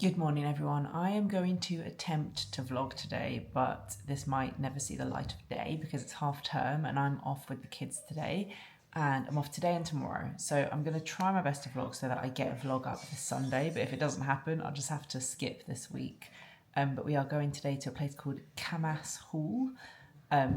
Good morning everyone. I am going to attempt to vlog today, but this might never see the light of day because it's half term and I'm off with the kids today, and I'm off today and tomorrow. So I'm going to try my best to vlog so that I get a vlog up this Sunday, but if it doesn't happen, I'll just have to skip this week. But we are going today to a place called Camas Hall,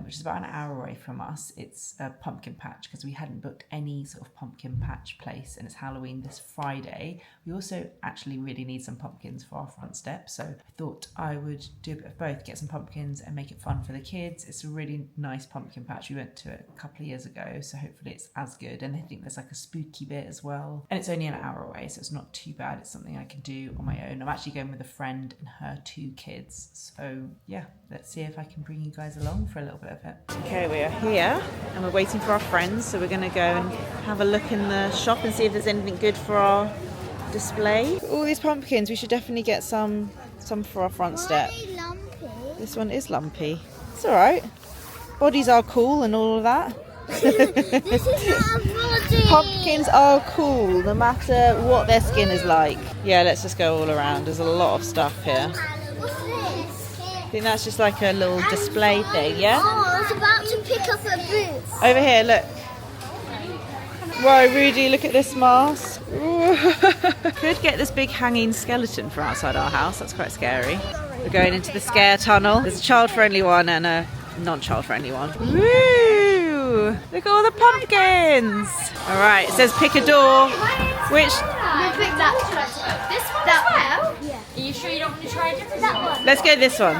which is about an hour away from us. It's a pumpkin patch because we hadn't booked any sort of pumpkin patch place, and it's Halloween this Friday. We also actually really need some pumpkins for our front step, so I thought I would do a bit of both, get some pumpkins and make it fun for the kids. It's a really nice pumpkin patch. We went to it a couple of years ago, so hopefully it's as good, and I think there's like a spooky bit as well, and it's only an hour away, so it's not too bad. It's something I can do on my own. I'm actually going with a friend and her 2 kids, so yeah, let's see if I can bring you guys along for a little bit of it. Okay, we are here and we're waiting for our friends, so we're going to go and have a look in the shop and see if there's anything good for our display. All these pumpkins, we should definitely get some for our front step. This one is lumpy. It's alright. Bodies are cool and all of that. This is not a body. Pumpkins are cool no matter what their skin is like. Yeah, let's just go all around. There's a lot of stuff here. What's this? I think that's just like a little display thing, yeah? Oh, I was about to pick up a boot. Over here, look. Whoa, Rudy, look at this mask. Could get this big hanging skeleton for outside our house. That's quite scary. We're going into the scare tunnel. There's a child-friendly one and a non-child-friendly one. Woo! Look at all the pumpkins. All right, it says pick a door. Which? We picked that. This one as well? Yeah. Are you sure you don't want to try a different one? Let's go this one.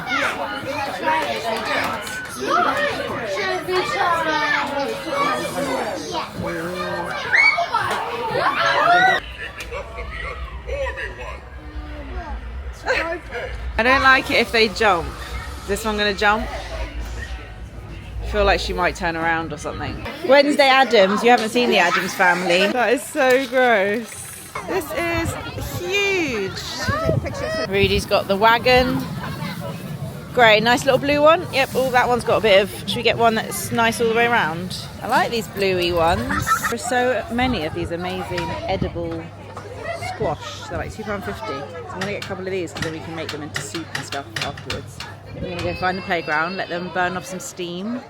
Should we I don't like it if they jump. Is this one going to jump? I feel like she might turn around or something. Wednesday Addams. You haven't seen the Addams Family. That is so gross. This is huge. Rudy's got the wagon. Great, nice little blue one. Yep, oh, that one's got a bit of... Should we get one that's nice all the way around? I like these bluey ones. There are so many of these amazing edible squash. They're like £2.50. So I'm going to get a couple of these because then we can make them into soup and stuff afterwards. We're going to go find the playground, let them burn off some steam,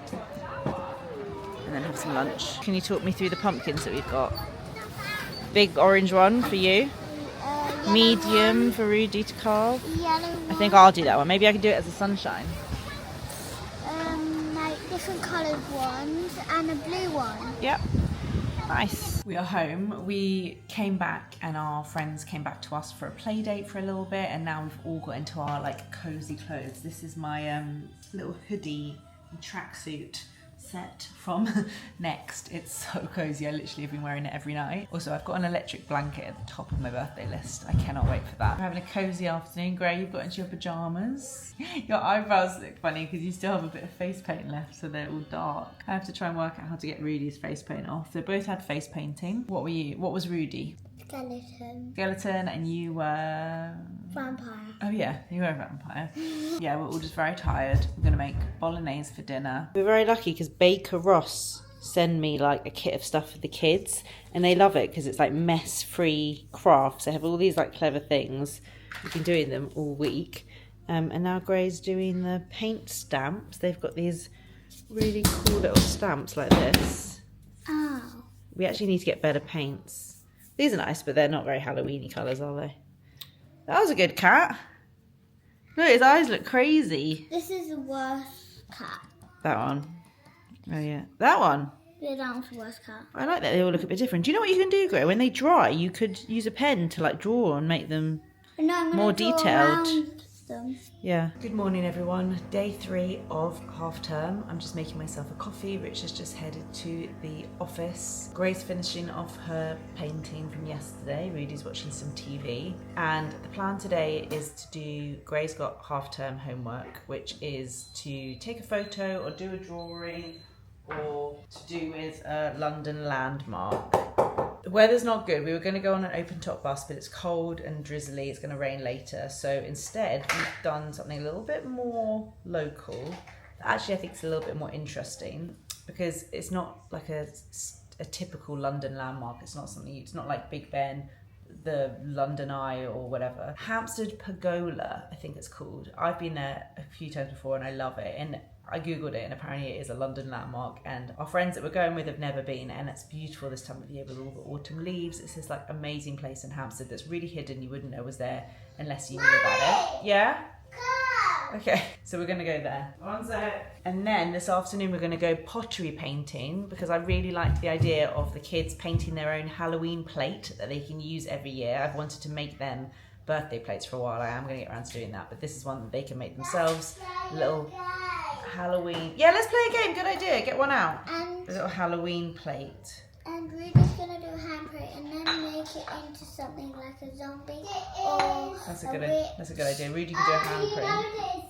and then have some lunch. Can you talk me through the pumpkins that we've got? Big orange one for you. Medium for Rudy to carve. I think I'll do that one. Maybe I can do it as a sunshine. Like different coloured ones and a blue one. Yep. Nice. We are home. We came back and our friends came back to us for a play date for a little bit, and now we've all got into our like cozy clothes. This is my little hoodie and tracksuit set from Next. It's so cozy. I literally have been wearing it every night. Also, I've got an electric blanket at the top of my birthday list. I cannot wait for that. We're having a cozy afternoon. Gray, you've got into your pajamas. Your eyebrows look funny because you still have a bit of face paint left, so they're all dark. I have to try and work out how to get Rudy's face paint off. They both had face painting. What were you? What was Rudy? Skeleton, and you were... Vampire. Oh yeah, you were a vampire. Yeah, we're all just very tired. We're gonna make bolognese for dinner. We're very lucky because Baker Ross send me like a kit of stuff for the kids, and they love it because it's like mess-free crafts. They have all these like clever things. We've been doing them all week, and now Gray's doing the paint stamps. They've got these really cool little stamps like this. Oh. We actually need to get better paints. These are nice, but they're not very Halloween-y colours, are they? That was a good cat. Look, his eyes look crazy. This is the worst cat. That one. Oh, yeah. That one. Yeah, that one's the worst cat. I like that they all look a bit different. Do you know what you can do, Gray? When they dry, you could use a pen to, like, draw and make them more detailed. Them. Yeah. Good morning, everyone. Day 3 of half term. I'm just making myself a coffee. Rich has just headed to the office. Grace finishing off her painting from yesterday. Rudy's watching some TV. And the plan today is to do... Grace got half term homework, which is to take a photo or do a drawing or to do with a London landmark. The weather's not good. We were going to go on an open top bus, but it's cold and drizzly. It's going to rain later. So instead, we've done something a little bit more local. Actually, I think it's a little bit more interesting because it's not like a typical London landmark. It's not something, it's not like Big Ben, the London Eye or whatever. Hampstead Pergola, I think it's called. I've been there a few times before and I love it. And I googled it and apparently it is a London landmark, and our friends that we're going with have never been, and it's beautiful this time of year with all the autumn leaves. It's this like amazing place in Hampstead that's really hidden. You wouldn't know was there unless you knew about it. Yeah? Okay, so we're gonna go there. One sec. And then this afternoon we're gonna go pottery painting because I really like the idea of the kids painting their own Halloween plate that they can use every year. I've wanted to make them birthday plates for a while. I am gonna get around to doing that, but this is one that they can make themselves. Little Halloween. Yeah, let's play a game. Good idea. Get one out. And a little Halloween plate. And Rudy's gonna do a handprint and then make it into something like a zombie. Or that's a good idea. Rudy can do a handprint.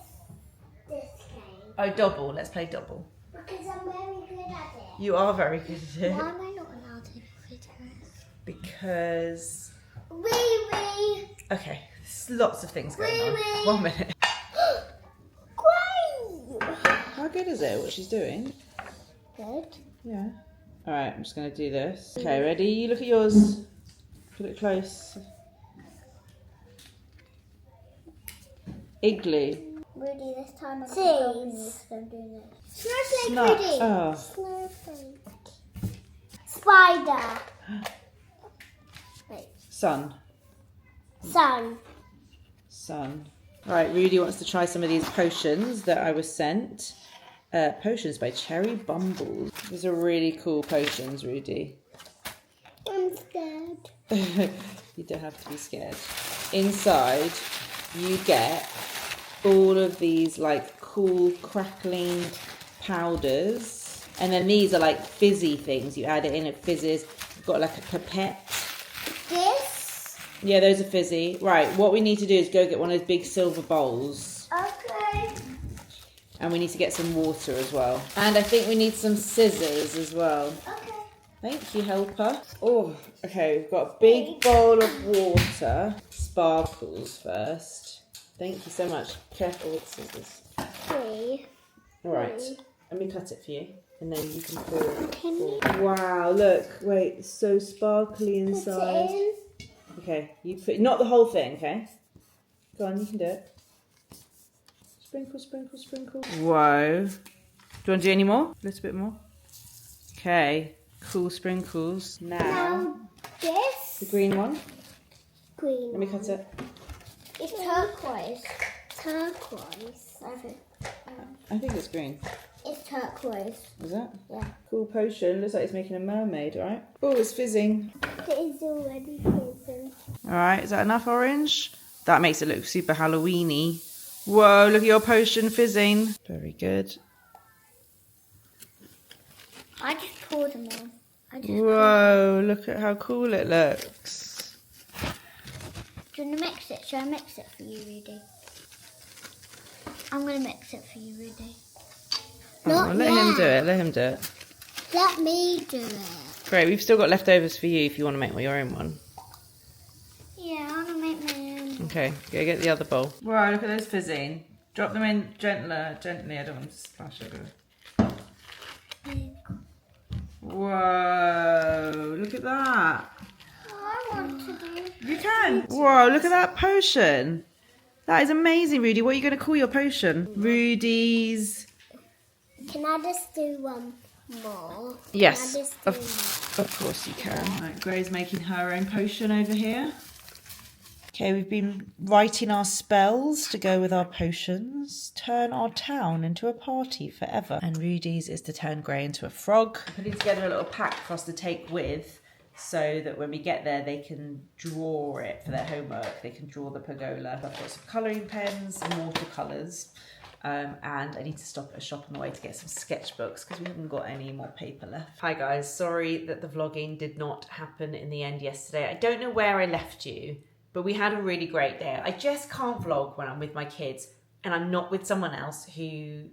This game. Oh, double. Let's play double. Because I'm very good at it. You are very good at it. Why am I not allowed to do videos? Because. Wee. Okay. There's lots of things going on. Wee. 1 minute. Great. How good is it? What she's doing? Good. Yeah. All right. I'm just going to do this. Okay. Ready? You look at yours. Put it close. Igloo. Rudy, this time I'm helping you because I'm doing it. Snowflake, Snot. Rudy. Oh. Snowflake. Spider. Wait. Sun. Sun. Right, Rudy wants to try some of these potions that I was sent. Potions by Cherry Bumbles. These are really cool potions, Rudy. I'm scared. You don't have to be scared. Inside, you get all of these like cool crackling powders. And then these are like fizzy things. You add it in, it fizzes. You've got like a pipette. This? Yeah, those are fizzy. Right, what we need to do is go get one of those big silver bowls. Okay. And we need to get some water as well. And I think we need some scissors as well. Okay. Thank you, helper. Oh, okay, we've got a big bowl of water. Sparkles first. Thank you so much. Careful with scissors. 3. All right, let me cut it for you. And then you can pour. Can you Wow, look, wait, it's so sparkly inside. put it in? Okay, you put, not the whole thing, okay? Go on, you can do it. Sprinkle, sprinkle, sprinkle. Whoa. Do you want to do any more? A little bit more? Okay, cool sprinkles. Now, This? the green one. Green. Let me cut it. It's turquoise. Turquoise. I think it's green. It's turquoise. Is that? Yeah. Cool potion. Looks like it's making a mermaid, right? Oh, it's fizzing. It is already fizzing. All right, is that enough orange? That makes it look super Halloween-y. Whoa, look at your potion fizzing. Very good. I just poured them on. Whoa, look at how cool it looks. Do you want to mix it? Shall I mix it for you, Rudy? I'm going to mix it for you, Rudy. Oh, let him do it, let him do it. Let me do it. Great, we've still got leftovers for you if you want to make your own one. Yeah, I want to make my own. Okay, go get the other bowl. Wow, look at those fizzing. Drop them in gently, I don't want to splash over. Whoa, look at that. I want to do. You can. Whoa, look at that potion. That is amazing, Rudy. What are you going to call your potion? Rudy's. Can I just do one more? Yes, Can I just do of course you can. Right, Gray's making her own potion over here. Okay, we've been writing our spells to go with our potions. Turn our town into a party forever. And Rudy's is to turn Gray into a frog. Putting together a little pack for us to take with so that when we get there they can draw it for their homework. They can draw the pergola. I've got some colouring pens, some watercolours. And I need to stop at a shop on the way to get some sketchbooks because we haven't got any more paper left. Hi guys, sorry that the vlogging did not happen in the end yesterday. I don't know where I left you, but we had a really great day. I just can't vlog when I'm with my kids and I'm not with someone else who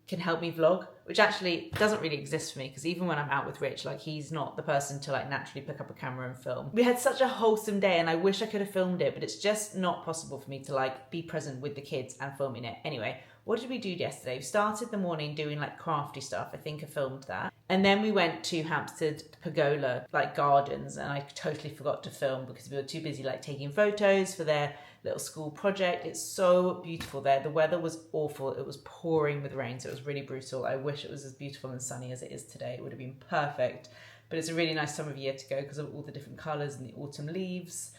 can help me vlog, which actually doesn't really exist for me because even when I'm out with Rich, like he's not the person to like naturally pick up a camera and film. We had such a wholesome day and I wish I could have filmed it, but it's just not possible for me to like be present with the kids and filming it. Anyway, what did we do yesterday? We started the morning doing like crafty stuff. I think I filmed that. And then we went to Hampstead Pergola, like gardens, and I totally forgot to film because we were too busy like taking photos for their little school project. It's so beautiful there. The weather was awful. It was pouring with rain, so it was really brutal. I wish it was as beautiful and sunny as it is today. It would have been perfect. But it's a really nice time of year to go because of all the different colours and the autumn leaves.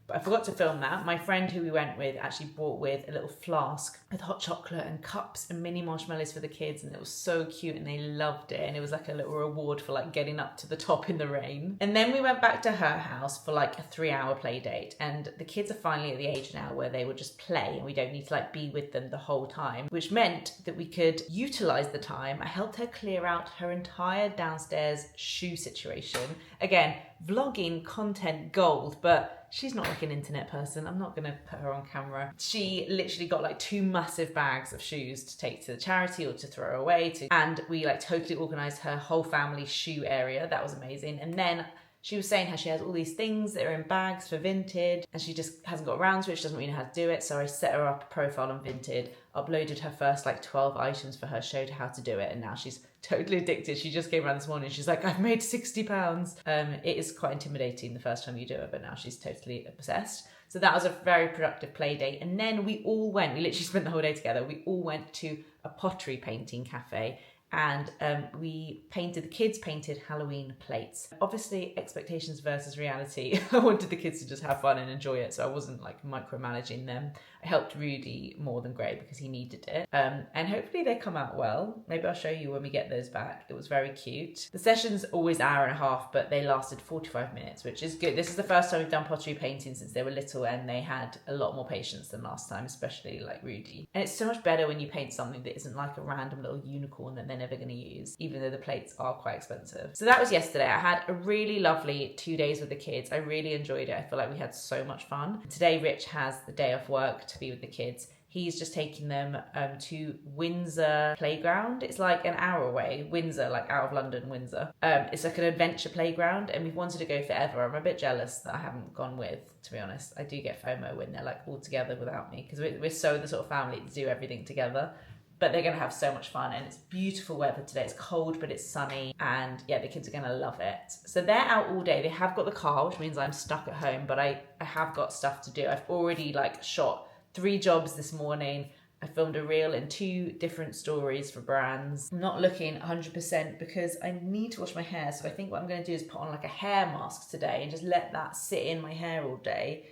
But I forgot to film that. My friend who we went with actually brought with a little flask with hot chocolate and cups and mini marshmallows for the kids, and it was so cute and they loved it, and it was like a little reward for like getting up to the top in the rain. And then we went back to her house for like a 3-hour play date, and the kids are finally at the age now where they would just play and we don't need to like be with them the whole time, which meant that we could utilize the time. I helped her clear out her entire downstairs shoe situation. Again, vlogging content gold, but she's not like an internet person. I'm not gonna put her on camera. She literally got like 2 massive bags of shoes to take to the charity or to throw away and we like totally organized her whole family shoe area. That was amazing. And then she was saying how she has all these things that are in bags for Vinted and she just hasn't got around to it. She doesn't really know how to do it. So I set her up a profile on Vinted, uploaded her first like 12 items for her, showed her how to do it, and now she's totally addicted. She just came around this morning. She's like, I've made £60. It is quite intimidating the first time you do it, but now she's totally obsessed. So that was a very productive play date. And then we literally spent the whole day together. We all went to a pottery painting cafe and the kids painted Halloween plates. Obviously, expectations versus reality. I wanted the kids to just have fun and enjoy it, so I wasn't like micromanaging them. I helped Rudy more than Gray because he needed it. And hopefully they come out well. Maybe I'll show you when we get those back. It was very cute. The session's always an hour and a half, but they lasted 45 minutes, which is good. This is the first time we've done pottery painting since they were little, and they had a lot more patience than last time, especially like Rudy. And it's so much better when you paint something that isn't like a random little unicorn that they're never going to use, even though the plates are quite expensive. So that was yesterday. I had a really lovely 2 days with the kids. I really enjoyed it. I feel like we had so much fun. Today Rich has the day off work to be with the kids. He's just taking them to Windsor Playground. It's like an hour away. Windsor, like out of London, Windsor. It's like an adventure playground and we've wanted to go forever. I'm a bit jealous that I haven't gone with, to be honest. I do get FOMO when they're like all together without me because we're so the sort of family to do everything together. But they're going to have so much fun and it's beautiful weather today. It's cold, but it's sunny. And yeah, the kids are going to love it. So they're out all day. They have got the car, which means I'm stuck at home, but I have got stuff to do. I've already like shot 3 jobs this morning. I filmed a reel and 2 different stories for brands. I'm not looking 100% because I need to wash my hair. So I think what I'm going to do is put on like a hair mask today and just let that sit in my hair all day.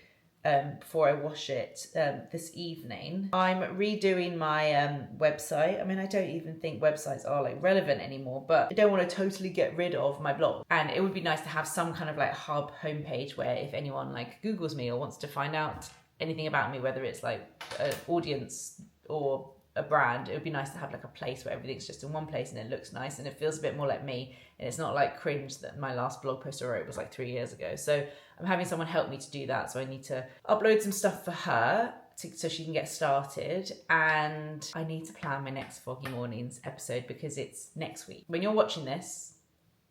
Before I wash it this evening. I'm redoing my website. I mean, I don't even think websites are like relevant anymore, but I don't want to totally get rid of my blog. And it would be nice to have some kind of like hub homepage where if anyone like Googles me or wants to find out anything about me, whether it's like an audience or a brand, it would be nice to have like a place where everything's just in one place and it looks nice and it feels a bit more like me and it's not like cringe that my last blog post I wrote was like 3 years ago. So I'm having someone help me to do that, so I need to upload some stuff for her so she can get started, and I need to plan my next Foggy Mornings episode because it's next week. When you're watching this,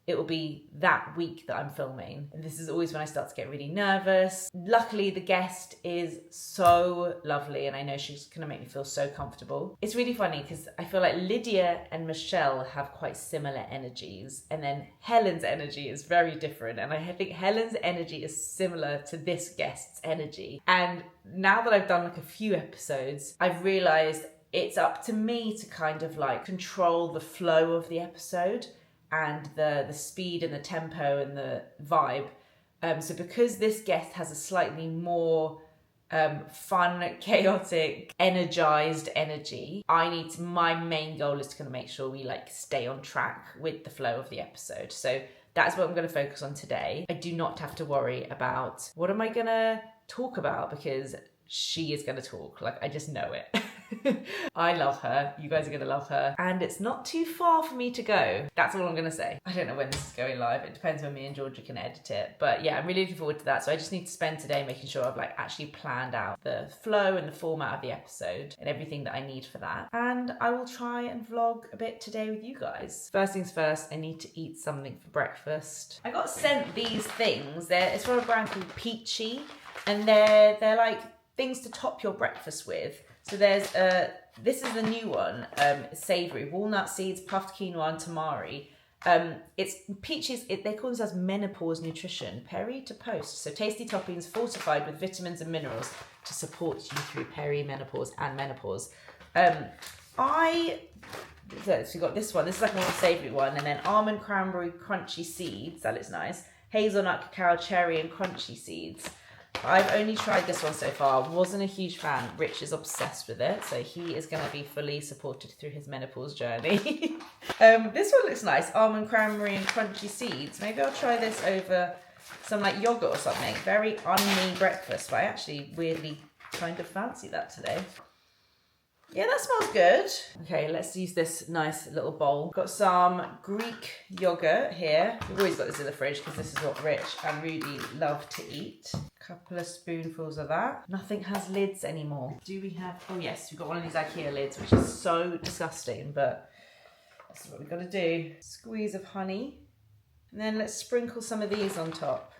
it will be that week that I'm filming. And this is always when I start to get really nervous. Luckily, the guest is so lovely and I know she's gonna make me feel so comfortable. It's really funny because I feel like Lydia and Michelle have quite similar energies and then Helen's energy is very different. And I think Helen's energy is similar to this guest's energy. And now that I've done like a few episodes, I've realized it's up to me to kind of like control the flow of the episode and the speed and the tempo and the vibe. So because this guest has a slightly more fun, chaotic, energized energy, my main goal is to kind of make sure we like stay on track with the flow of the episode. So that's what I'm going to focus on today. I do not have to worry about what am I going to talk about because she is going to talk. Like, I just know it. I love her. You guys are going to love her. And it's not too far for me to go. That's all I'm going to say. I don't know when this is going live. It depends when me and Georgia can edit it. But yeah, I'm really looking forward to that. So I just need to spend today making sure I've like actually planned out the flow and the format of the episode and everything that I need for that. And I will try and vlog a bit today with you guys. First things first, I need to eat something for breakfast. I got sent these things. It's from a brand called Peachy. And they're like things to top your breakfast with. So there's this is the new one, savoury, walnut seeds, puffed quinoa and tamari. It's peaches, they call themselves menopause nutrition, peri to post. So tasty toppings fortified with vitamins and minerals to support you through perimenopause and menopause. So we got this one. This is like more of a savoury one. And then almond cranberry crunchy seeds. That looks nice. Hazelnut, cacao, cherry and crunchy seeds. I've only tried this one so far. Wasn't a huge fan. Rich is obsessed with it. So he is going to be fully supported through his menopause journey. This one looks nice. Almond cranberry and crunchy seeds. Maybe I'll try this over some like yogurt or something. Very un-me breakfast. But I actually weirdly kind of fancy that today. Yeah, that smells good. Okay, let's use this nice little bowl. Got some Greek yogurt here. We've always got this in the fridge because this is what Rich and Rudy love to eat. A couple of spoonfuls of that. Nothing has lids anymore. Do we have, oh yes, we've got one of these IKEA lids, which is so disgusting, but that's what we've got to do. Squeeze of honey. And then let's sprinkle some of these on top.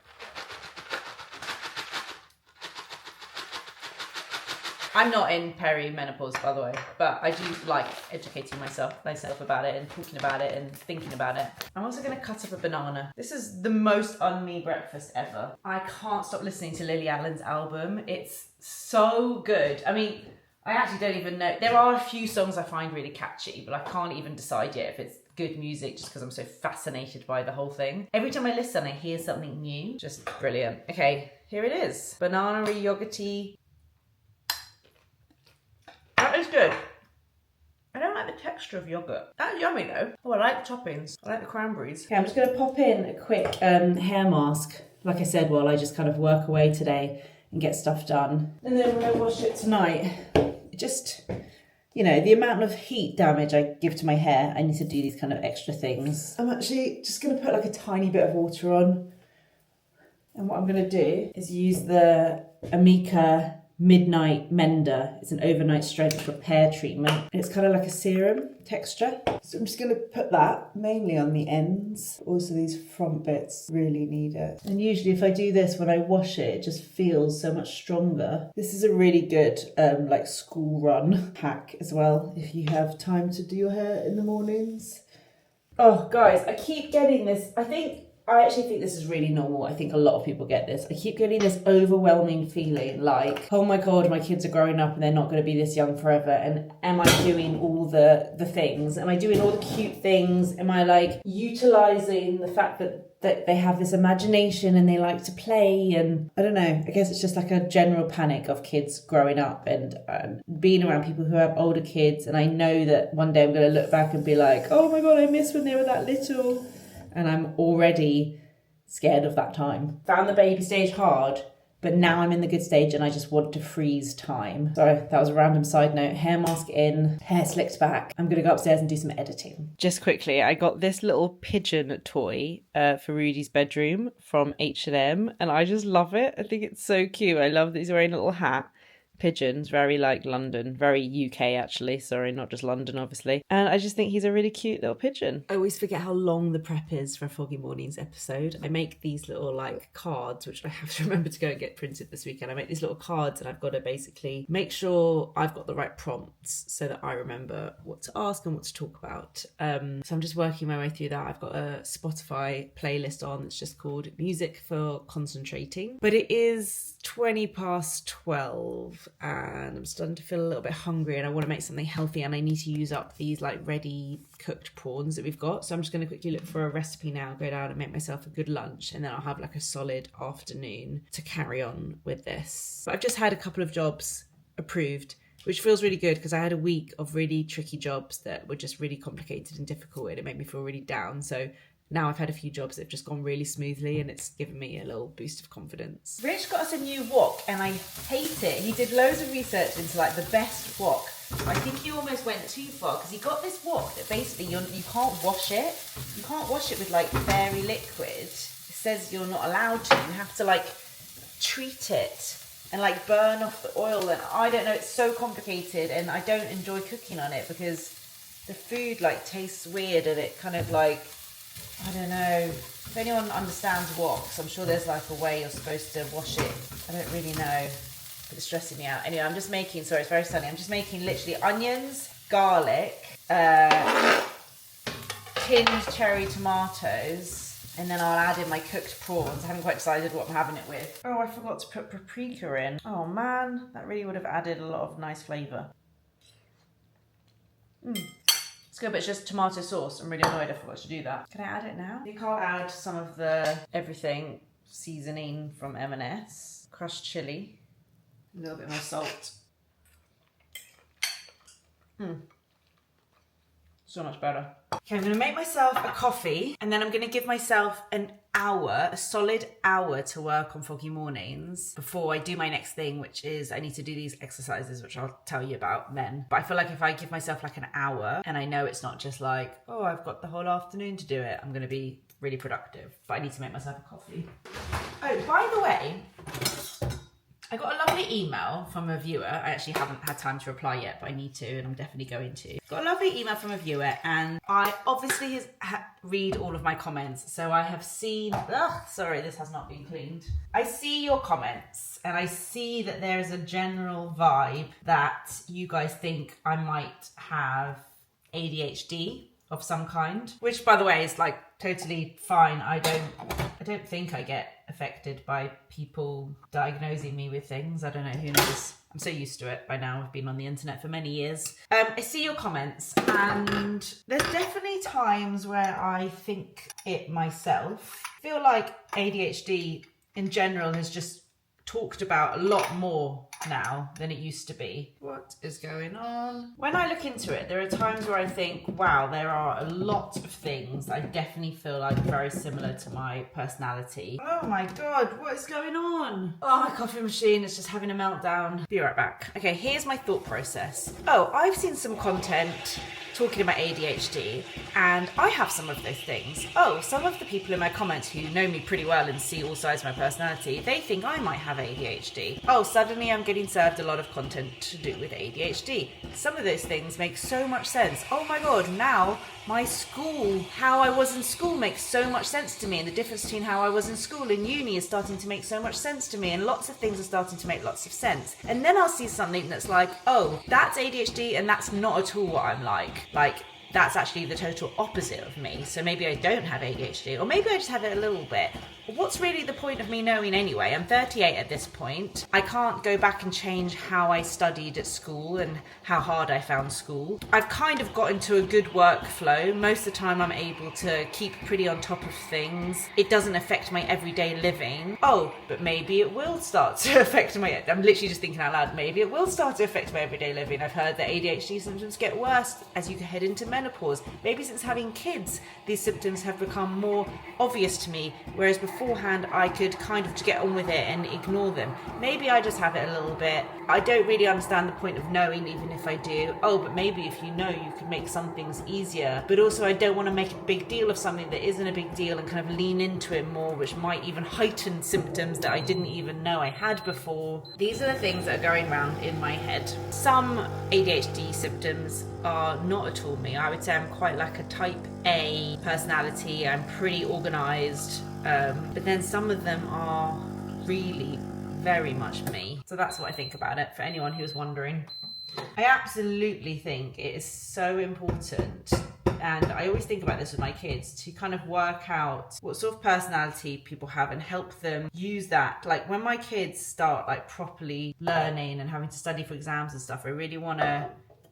I'm not in perimenopause, by the way, but I do like educating myself about it and talking about it and thinking about it. I'm also going to cut up a banana. This is the most un-me breakfast ever. I can't stop listening to Lily Allen's album. It's so good. I mean, I actually don't even know. There are a few songs I find really catchy, but I can't even decide yet if it's good music just because I'm so fascinated by the whole thing. Every time I listen, I hear something new. Just brilliant. Okay, here it is. Banana-y, yogurty. That is good. I don't like the texture of yogurt. That's yummy though. Oh, I like the toppings. I like the cranberries. Okay, I'm just going to pop in a quick hair mask, like I said, while I just kind of work away today and get stuff done. And then when I wash it tonight, it just, you know, the amount of heat damage I give to my hair, I need to do these kind of extra things. I'm actually just going to put like a tiny bit of water on. And what I'm going to do is use the Amika Midnight Mender. It's an overnight strength repair treatment. It's kind of like a serum texture. So I'm just going to put that mainly on the ends. Also these front bits really need it. And usually if I do this when I wash it, it just feels so much stronger. This is a really good like school run hack as well if you have time to do your hair in the mornings. Oh guys, I keep getting this. I actually think this is really normal. I think a lot of people get this. I keep getting this overwhelming feeling like, oh my God, my kids are growing up and they're not going to be this young forever. And am I doing all the things? Am I doing all the cute things? Am I like utilising the fact that they have this imagination and they like to play? And I don't know, I guess it's just like a general panic of kids growing up and being around people who have older kids. And I know that one day I'm going to look back and be like, oh my God, I miss when they were that little. And I'm already scared of that time. Found the baby stage hard, but now I'm in the good stage and I just want to freeze time. So that was a random side note. Hair mask in, hair slicked back. I'm going to go upstairs and do some editing. Just quickly, I got this little pigeon toy for Rudy's bedroom from H&M and I just love it. I think it's so cute. I love that he's wearing a little hat. Pigeons, very like London, very UK actually, sorry, not just London obviously. And I just think he's a really cute little pigeon. I always forget how long the prep is for a Foggy Mornings episode. I make these little like cards, which I have to remember to go and get printed this weekend. I make these little cards and I've got to basically make sure I've got the right prompts so that I remember what to ask and what to talk about. So I'm just working my way through that. I've got a Spotify playlist on that's just called Music for Concentrating. But it is 12:20 and I'm starting to feel a little bit hungry and I want to make something healthy and I need to use up these like ready cooked prawns that we've got. So I'm just going to quickly look for a recipe now, go down and make myself a good lunch and then I'll have like a solid afternoon to carry on with this. But I've just had a couple of jobs approved, which feels really good because I had a week of really tricky jobs that were just really complicated and difficult and it made me feel really down. So now I've had a few jobs that have just gone really smoothly and it's given me a little boost of confidence. Rich got us a new wok and I hate it. He did loads of research into like the best wok. I think he almost went too far because he got this wok that basically you can't wash it. You can't wash it with like fairy liquid. It says you're not allowed to. You have to like treat it and like burn off the oil and I don't know, it's so complicated and I don't enjoy cooking on it because the food like tastes weird and it kind of like, I don't know, if anyone understands woks, I'm sure there's like a way you're supposed to wash it. I don't really know, but it's stressing me out. Anyway, I'm just making, sorry, it's very sunny. I'm just making literally onions, garlic, tinned cherry tomatoes. And then I'll add in my cooked prawns. I haven't quite decided what I'm having it with. Oh, I forgot to put paprika in. Oh man, that really would have added a lot of nice flavour. It's good, but it's just tomato sauce. I'm really annoyed I forgot to do that. Can I add it now? I think I'll add some of the everything seasoning from M&S. Crushed chilli. A little bit more salt. So much better. Okay, I'm gonna make myself a coffee and then I'm gonna give myself an hour, a solid hour to work on foggy mornings before I do my next thing, which is I need to do these exercises, which I'll tell you about then. But I feel like if I give myself like an hour and I know it's not just like, oh, I've got the whole afternoon to do it, I'm gonna be really productive. But I need to make myself a coffee. Oh, by the way, I got a lovely email from a viewer. I actually haven't had time to reply yet, but I need to, and I'm definitely going to. Got a lovely email from a viewer, and I obviously read all of my comments. So I have seen, sorry, this has not been cleaned. I see your comments, and I see that there is a general vibe that you guys think I might have ADHD of some kind, which by the way is like totally fine. I don't think I get affected by people diagnosing me with things. I don't know, who knows? I'm so used to it by now. I've been on the internet for many years. I see your comments, and there's definitely times where I think it myself. I feel like ADHD in general has just talked about a lot more now than it used to be. What is going on? When I look into it, there are times where I think, wow, there are a lot of things that I definitely feel like very similar to my personality. Oh my God, what is going on? Oh, my coffee machine is just having a meltdown. Be right back. Okay, here's my thought process. Oh, I've seen some content talking about ADHD, and I have some of those things. Oh, some of the people in my comments who know me pretty well and see all sides of my personality, they think I might have ADHD. Oh, suddenly I'm getting served a lot of content to do with ADHD. Some of those things make so much sense. Oh my God, now my school, how I was in school makes so much sense to me, and the difference between how I was in school and uni is starting to make so much sense to me, and lots of things are starting to make lots of sense. And then I'll see something that's like, oh, that's ADHD and that's not at all what I'm like. Like, that's actually the total opposite of me. So maybe I don't have ADHD, or maybe I just have it a little bit. What's really the point of me knowing anyway? I'm 38 at this point. I can't go back and change how I studied at school and how hard I found school. I've kind of got into a good workflow. Most of the time I'm able to keep pretty on top of things. It doesn't affect my everyday living. Oh, but maybe it will start to affect my... I'm literally just thinking out loud. Maybe it will start to affect my everyday living. I've heard that ADHD symptoms get worse as you head into menopause. Maybe since having kids, these symptoms have become more obvious to me, whereas beforehand I could kind of just get on with it and ignore them. Maybe I just have it a little bit. I don't really understand the point of knowing, even if I do. Oh, but maybe if you know, you can make some things easier. But also I don't want to make a big deal of something that isn't a big deal and kind of lean into it more, which might even heighten symptoms that I didn't even know I had before. These are the things that are going around in my head. Some ADHD symptoms are not at all me. I would say I'm quite like a type A personality. I'm pretty organised. But then some of them are really very much me. So that's what I think about it, for anyone who's wondering. I absolutely think it is so important, and I always think about this with my kids, to kind of work out what sort of personality people have and help them use that. Like when my kids start like properly learning and having to study for exams and stuff, I really want to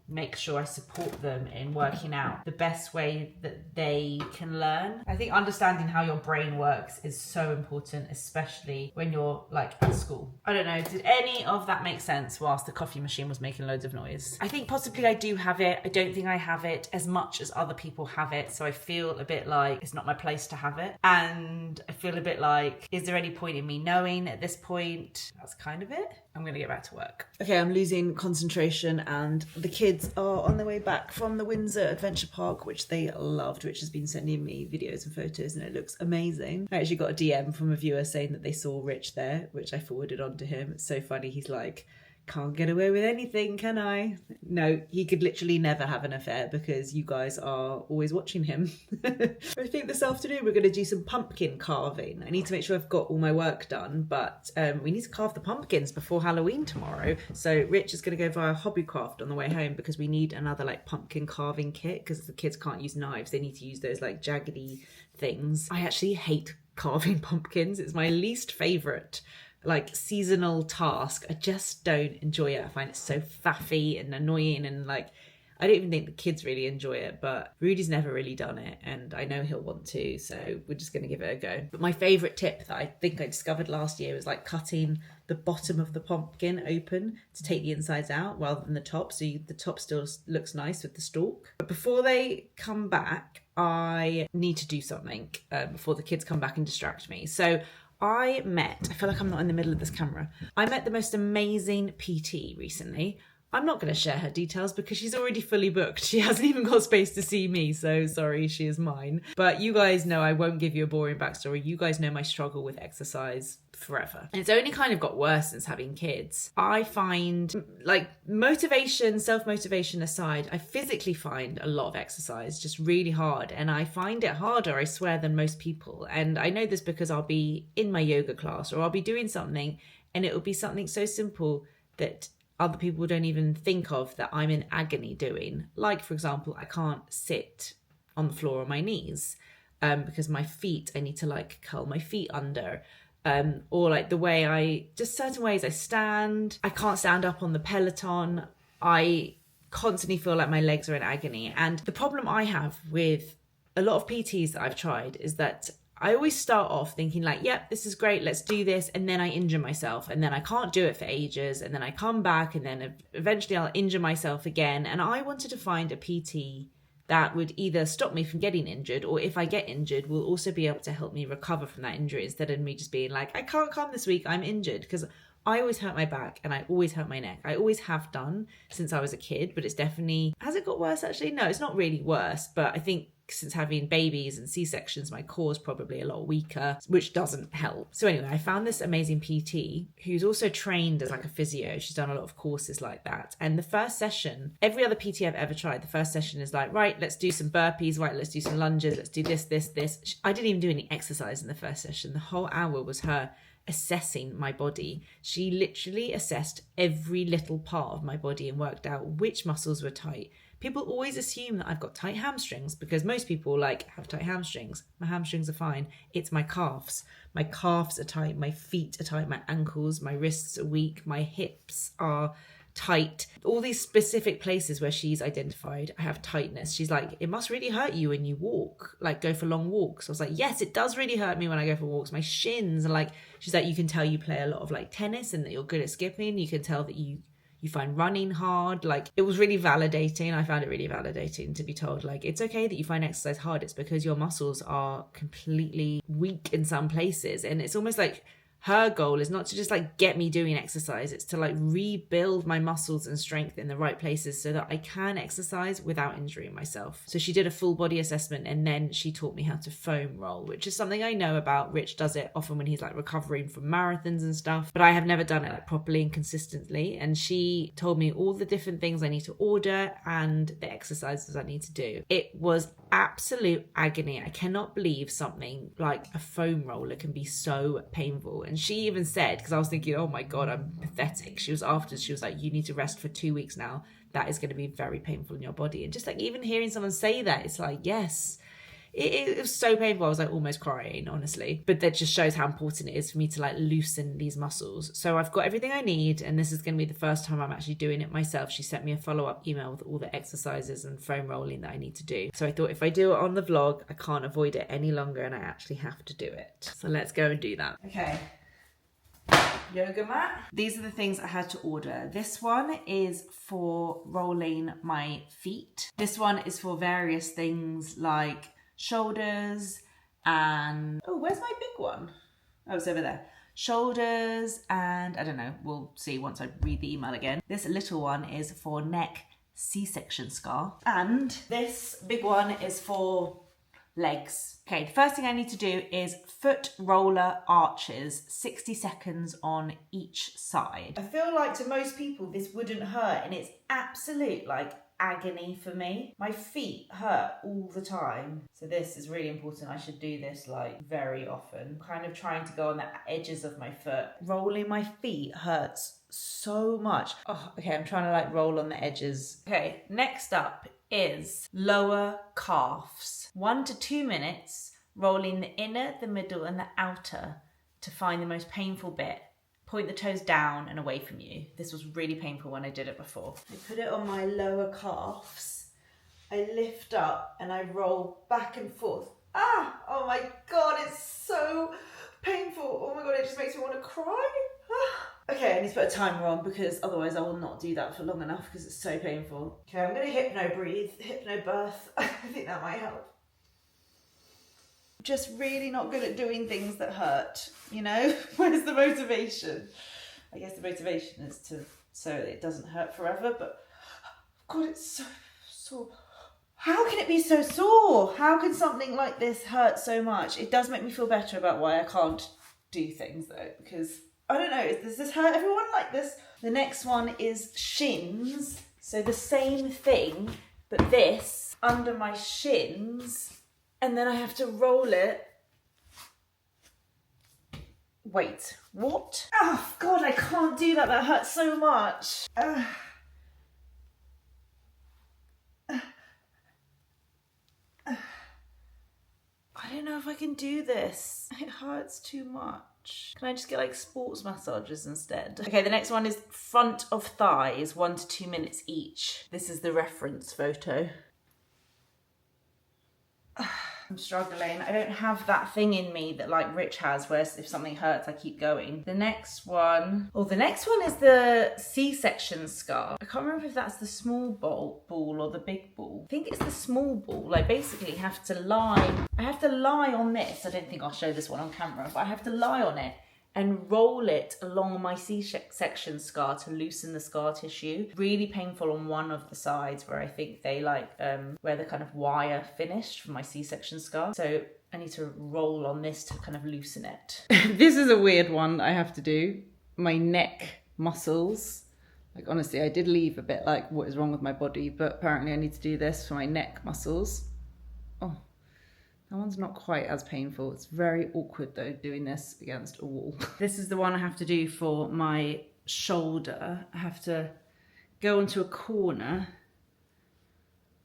make sure I support them in working out the best way that they can learn. I think understanding how your brain works is so important, especially when you're like at school. I don't know, did any of that make sense whilst the coffee machine was making loads of noise? I think possibly I do have it. I don't think I have it as much as other people have it, so I feel a bit like it's not my place to have it. And I feel a bit like, is there any point in me knowing at this point? That's kind of it. I'm gonna get back to work. Okay, I'm losing concentration, and the kids are on their way back from the Windsor Adventure Park, which they loved. Rich has been sending me videos and photos, and it looks amazing. I actually got a DM from a viewer saying that they saw Rich there, which I forwarded on to him. It's so funny. He's like, Can't get away with anything, can I? No, he could literally never have an affair because you guys are always watching him. I think this afternoon we're going to do some pumpkin carving. I need to make sure I've got all my work done, but we need to carve the pumpkins before Halloween tomorrow. So Rich is going to go via Hobbycraft on the way home because we need another like pumpkin carving kit because the kids can't use knives. They need to use those like jaggedy things. I actually hate carving pumpkins. It's my least favourite like seasonal task. I just don't enjoy it. I find it so faffy and annoying, and like I don't even think the kids really enjoy it, but Rudy's never really done it and I know he'll want to, so we're just going to give it a go. But my favourite tip that I think I discovered last year was like cutting the bottom of the pumpkin open to take the insides out rather than the top, so the top still looks nice with the stalk. But before they come back, I need to do something before the kids come back and distract me. So I feel like I'm not in the middle of this camera. I met the most amazing PT recently. I'm not going to share her details because she's already fully booked. She hasn't even got space to see me, so sorry, she is mine. But you guys know I won't give you a boring backstory. You guys know my struggle with exercise forever. And it's only kind of got worse since having kids. I find, like, motivation, self-motivation aside, I physically find a lot of exercise just really hard. And I find it harder, I swear, than most people. And I know this because I'll be in my yoga class or I'll be doing something and it will be something so simple that other people don't even think of that I'm in agony doing. Like, for example, I can't sit on the floor on my knees because my feet, I need to like curl my feet under. Or like the way just certain ways I stand. I can't stand up on the Peloton. I constantly feel like my legs are in agony. And the problem I have with a lot of PTs that I've tried is that I always start off thinking like, yep, this is great, let's do this. And then I injure myself and then I can't do it for ages. And then I come back and then eventually I'll injure myself again. And I wanted to find a PT that would either stop me from getting injured, or if I get injured, will also be able to help me recover from that injury instead of me just being like, I can't come this week, I'm injured. Because I always hurt my back and I always hurt my neck. I always have done since I was a kid, but it's definitely, has it got worse actually? No, it's not really worse, but I think since having babies and C-sections, my core is probably a lot weaker, which doesn't help. So anyway, I found this amazing PT who's also trained as like a physio. She's done a lot of courses like that. And the first session, every other PT I've ever tried, the first session is like, right, let's do some burpees, right, let's do some lunges, let's do this. I didn't even do any exercise in the first session. The whole hour was her assessing my body. She literally assessed every little part of my body and worked out which muscles were tight. People always assume that I've got tight hamstrings because most people like have tight hamstrings. My hamstrings are fine. It's my calves. My calves are tight. My feet are tight. My ankles, my wrists are weak. My hips are tight. All these specific places where she's identified I have tightness. She's like, it must really hurt you when you walk, like go for long walks. I was like, yes, it does really hurt me when I go for walks. My shins are like, she's like, you can tell you play a lot of like tennis and that you're good at skipping. You can tell that you find running hard. Like, it was really validating. I found it really validating to be told, like, it's okay that you find exercise hard. It's because your muscles are completely weak in some places. And it's almost like her goal is not to just like get me doing exercise. It's to like rebuild my muscles and strength in the right places so that I can exercise without injuring myself. So she did a full body assessment and then she taught me how to foam roll, which is something I know about. Rich does it often when he's like recovering from marathons and stuff, but I have never done it like properly and consistently. And she told me all the different things I need to order and the exercises I need to do. It was absolute agony. I cannot believe something like a foam roller can be so painful. And she even said, because I was thinking, oh my God, I'm pathetic. She was like, you need to rest for 2 weeks now. That is going to be very painful in your body. And just like even hearing someone say that, it's like, yes, it was so painful. I was like almost crying, honestly. But that just shows how important it is for me to like loosen these muscles. So I've got everything I need. And this is going to be the first time I'm actually doing it myself. She sent me a follow-up email with all the exercises and foam rolling that I need to do. So I thought if I do it on the vlog, I can't avoid it any longer and I actually have to do it. So let's go and do that. Okay. Yoga mat. These are the things I had to order. This one is for rolling my feet. This one is for various things like shoulders and... oh, where's my big one? Oh, it's over there. Shoulders and I don't know. We'll see once I read the email again. This little one is for neck C-section scar. And this big one is for legs. Okay, the first thing I need to do is foot roller arches, 60 seconds on each side. I feel like to most people this wouldn't hurt, and it's absolute like agony for me. My feet hurt all the time. So this is really important. I should do this like very often. Kind of trying to go on the edges of my foot. Rolling my feet hurts so much. Oh, okay, I'm trying to like roll on the edges. Okay, next up is lower calves. 1 to 2 minutes, rolling the inner, the middle and the outer to find the most painful bit. Point the toes down and away from you. This was really painful when I did it before. I put it on my lower calves. I lift up and I roll back and forth. Ah, oh my God, it's so painful. Oh my God, it just makes me want to cry. Ah. Okay, I need to put a timer on because otherwise I will not do that for long enough because it's so painful. Okay, I'm gonna hypno breathe, hypno birth. I think that might help. Just really not good at doing things that hurt, you know? Where's the motivation? I guess the motivation is so that it doesn't hurt forever, but God, it's so sore. How can it be so sore? How can something like this hurt so much? It does make me feel better about why I can't do things though, because I don't know, does this hurt everyone like this? The next one is shins. So the same thing, but this under my shins. And then I have to roll it. Wait, what? Oh God, I can't do that. That hurts so much. I don't know if I can do this. It hurts too much. Can I just get like sports massages instead? Okay, the next one is front of thighs, 1 to 2 minutes each. This is the reference photo. I'm struggling. I don't have that thing in me that like Rich has where if something hurts I keep going. The next one is the C-section scar. I can't remember if that's the small ball or the big ball. I think it's the small ball. Like basically I have to lie on this. I don't think I'll show this one on camera, but I have to lie on it and roll it along my C-section scar to loosen the scar tissue. Really painful on one of the sides where I think they like, where the kind of wire finished from my C-section scar. So I need to roll on this to kind of loosen it. This is a weird one I have to do. My neck muscles. Like honestly, I did leave a bit like what is wrong with my body, but apparently I need to do this for my neck muscles. Oh. That one's not quite as painful. It's very awkward though, doing this against a wall. This is the one I have to do for my shoulder. I have to go into a corner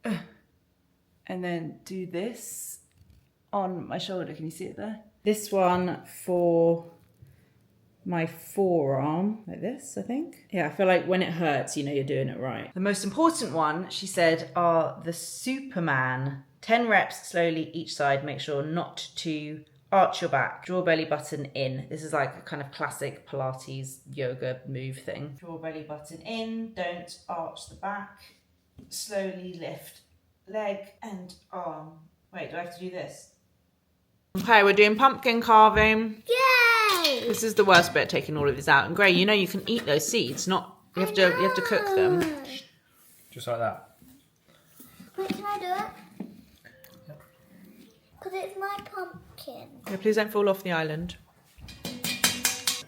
and then do this on my shoulder. Can you see it there? This one for my forearm, like this, I think. Yeah, I feel like when it hurts, you know you're doing it right. The most important one, she said, are the Superman. 10 reps slowly each side. Make sure not to arch your back. Draw belly button in. This is like a kind of classic Pilates yoga move thing. Draw belly button in. Don't arch the back. Slowly lift leg and arm. Wait, do I have to do this? Okay, we're doing pumpkin carving. Yay! This is the worst bit, taking all of these out. And Gray, you know you can eat those seeds. Not you have to cook them. Just like that. Wait, can I do it? Because it's my pumpkin. Yeah, please don't fall off the island.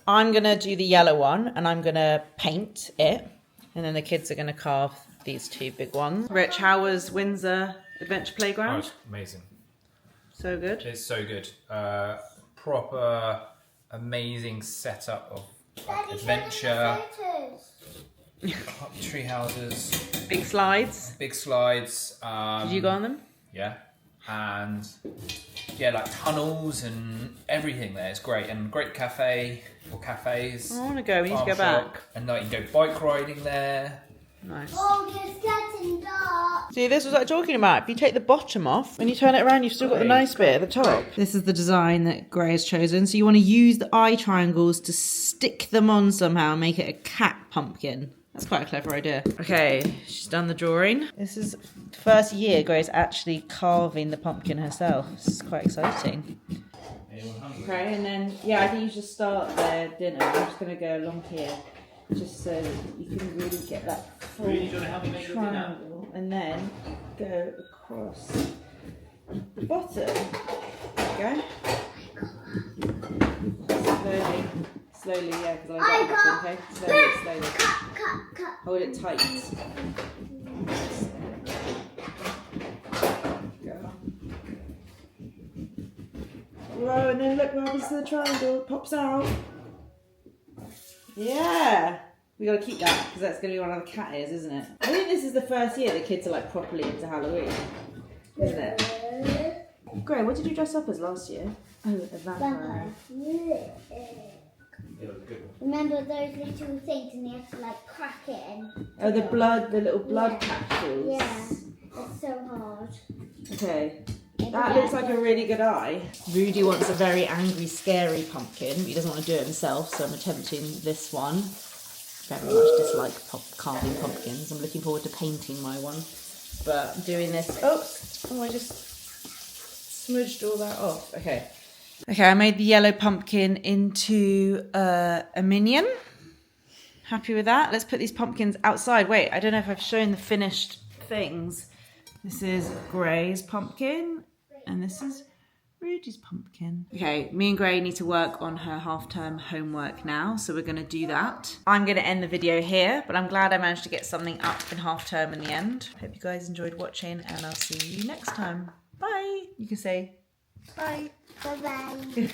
I'm going to do the yellow one and I'm going to paint it. And then the kids are going to carve these two big ones. Rich, how was Windsor Adventure Playground? Oh, it's amazing. So good. It's so good. Proper, amazing setup of Daddy, adventure. show me the photos. Tree houses. Big slides. Big slides. Did you go on them? Yeah. And yeah, like tunnels and everything there. It's great. And great cafe or cafes. I want to go. We need to farm go shop. back. And like, you can go bike riding there. Nice. Oh, it's getting dark. See, this was what I'm talking about. If you take the bottom off, when you turn it around, you've still got the nice bit at the top. This is the design that Gray has chosen. So you want to use the eye triangles to stick them on somehow and make it a cat pumpkin. That's quite a clever idea. Okay, she's done the drawing. This is the first year Gray's actually carving the pumpkin herself. This is quite exciting. Okay, and then, yeah, I think you should start their dinner. I'm just going to go along here, just so that you can really get that full triangle. And then go across The bottom. There you go. Slowly, yeah, because I got it, okay? Slowly. Cut. Hold it tight. Whoa, and then look what happens to the triangle. It pops out. Yeah. We got to keep that because that's going to be one of the cat ears, isn't it? I think this is the first year the kids are like properly into Halloween, isn't it? Gray, what did you dress up as last year? Oh, a vampire. Remember those little things and you have to like crack it and... Oh, the little blood capsules. Yeah, it's so hard. Okay. That looks like a really good eye. Rudy wants a very angry, scary pumpkin, but he doesn't want to do it himself, so I'm attempting this one. Very much dislike carving pumpkins. I'm looking forward to painting my one. But I'm doing this. Oh, I just smudged all that off. Okay, I made the yellow pumpkin into a minion. Happy with that. Let's put these pumpkins outside. Wait, I don't know if I've shown the finished things. This is Gray's pumpkin, and this is Rudy's pumpkin. Okay, me and Gray need to work on her half-term homework now, so we're going to do that. I'm going to end the video here, but I'm glad I managed to get something up in half-term in the end. Hope you guys enjoyed watching, and I'll see you next time. Bye! You can say bye. Bye-bye.